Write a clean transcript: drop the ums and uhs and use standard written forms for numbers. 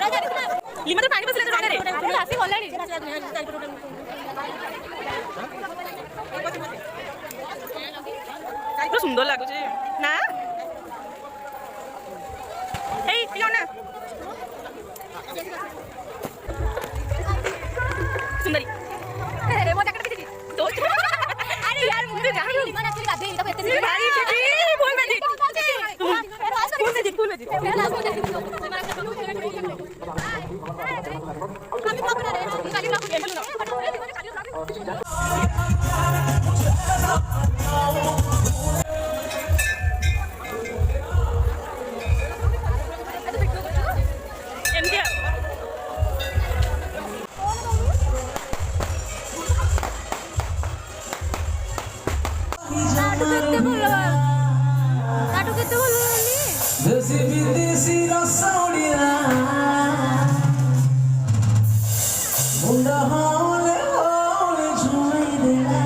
lima तो पानी बसले रे आसी बोलानी तो सुंदर लागु छे ना ए पियो ना सुंदरी अरे वो जैकेट किसी तो अरे यार मुझे नहीं लिमा एक्चुअली गाते हैं तो इतने भारी छी फूल में जी मेरा नाम बोल दे हम तो बना रहे हैं खाली ब्लॉक गेम लो Mudah hole hole cuma ide